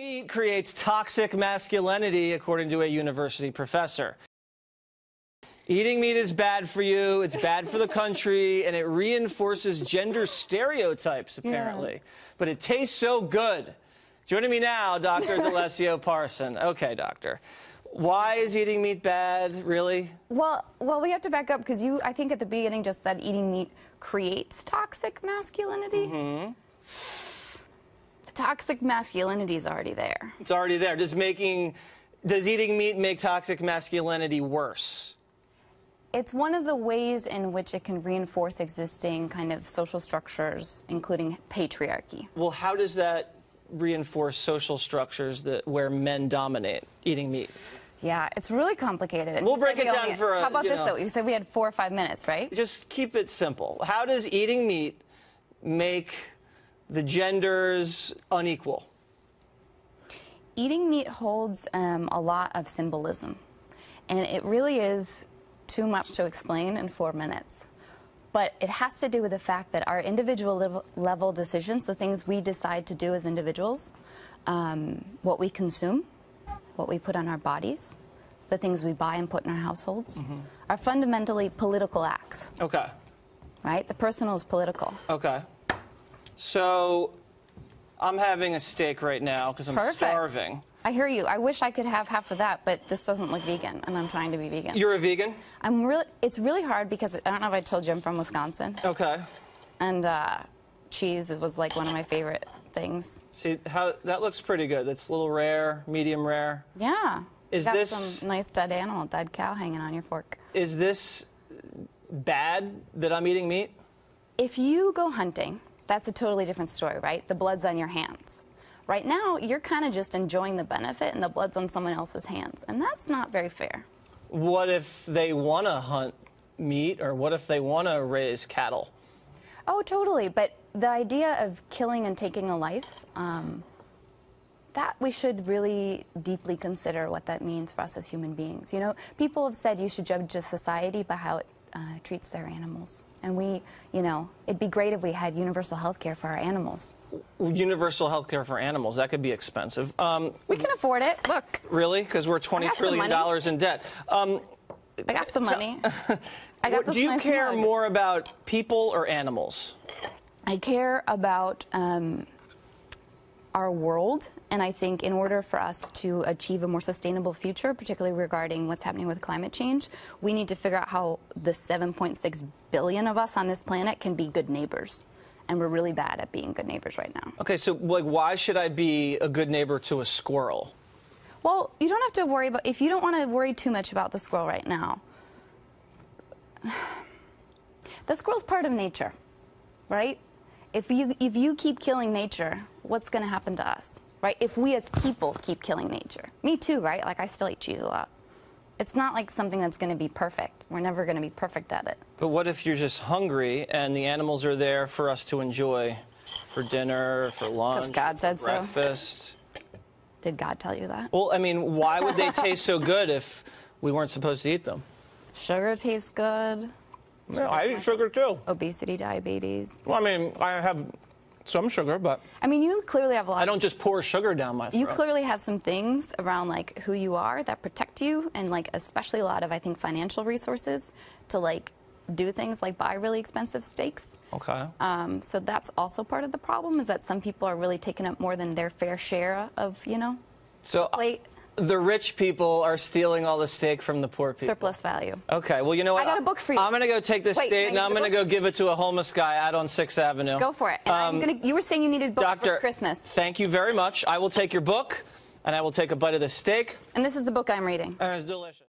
Meat creates toxic masculinity, according to a university professor. Eating meat is bad for you, it's bad for the country, and it reinforces gender stereotypes, apparently. Yeah. But it tastes so good. Joining me now, Dr. D'Alessio Parson. Okay, doctor. Why is eating meat bad, really? Well, we have to back up because you, I think at the beginning, just said eating meat creates toxic masculinity. Mm-hmm. The toxic masculinity is already there. It's already there. Does eating meat make toxic masculinity worse? It's one of the ways in which it can reinforce existing kind of social structures, including patriarchy. Well, how does that reinforce social structures where men dominate eating meat? Yeah, it's really complicated. We'll break it down for a... How about this, though? You said we had 4 or 5 minutes, right? Just keep it simple. How does eating meat make the genders unequal? Eating meat holds a lot of symbolism, and it really is too much to explain in 4 minutes. But it has to do with the fact that our individual level decisions, the things we decide to do as individuals, what we consume, what we put on our bodies, the things we buy and put in our households, are fundamentally political acts. Okay. Right? The personal is political. Okay. So I'm having a steak right now because I'm starving. I hear you. I wish I could have half of that, but this doesn't look vegan, and I'm trying to be vegan. You're a vegan? It's really hard because, I don't know if I told you, I'm from Wisconsin. Okay. And cheese was like one of my favorite things. See, that looks pretty good. It's a little rare, medium rare. Yeah. Is got this some nice dead animal, dead cow hanging on your fork. Is this bad that I'm eating meat? If you go hunting, that's a totally different story, right? The blood's on your hands. Right now, you're kind of just enjoying the benefit, and the blood's on someone else's hands, and that's not very fair. What if they want to hunt meat, or what if they want to raise cattle? Oh, totally, but the idea of killing and taking a life, that we should really deeply consider what that means for us as human beings. You know, people have said you should judge a society by how it treats their animals. And it'd be great if we had universal health care for our animals. Universal health care for animals, that could be expensive. We can afford it, look. Really? Because we're $20 trillion in debt. I got some money. I got this. Do you care more about people or animals? I care about our world, and I think in order for us to achieve a more sustainable future, particularly regarding what's happening with climate change, we need to figure out how the 7.6 billion of us on this planet can be good neighbors. And we're really bad at being good neighbors right now. Okay, so why should I be a good neighbor to a squirrel? Well, you don't have to worry about, if you don't want to worry too much about the squirrel right now, the squirrel's part of nature, right? If you keep killing nature, what's going to happen to us, right? If we as people keep killing nature. Me too, right? Like, I still eat cheese a lot. It's not like something that's going to be perfect. We're never going to be perfect at it. But what if you're just hungry and the animals are there for us to enjoy for dinner, for lunch, God said for breakfast? So. Did God tell you that? Well, I mean, why would they taste so good if we weren't supposed to eat them? Sugar tastes good. Yeah, I eat sugar too. Obesity, diabetes. Well, I mean, I have some sugar, but... I mean, you clearly have a lot... I don't just pour sugar down my throat. You clearly have some things around, like, who you are that protect you, and, like, especially a lot of, I think, financial resources to, like, do things like buy really expensive steaks. Okay. So that's also part of the problem, is that some people are really taking up more than their fair share of, so plate. The rich people are stealing all the steak from the poor people. Surplus value. Okay, well, you know what? I got a book for you. I'm going to go take this steak, and I'm going to go give it to a homeless guy out on 6th Avenue. Go for it. And you were saying you needed books for Christmas. Thank you very much. I will take your book, and I will take a bite of the steak. And this is the book I'm reading. And it's delicious.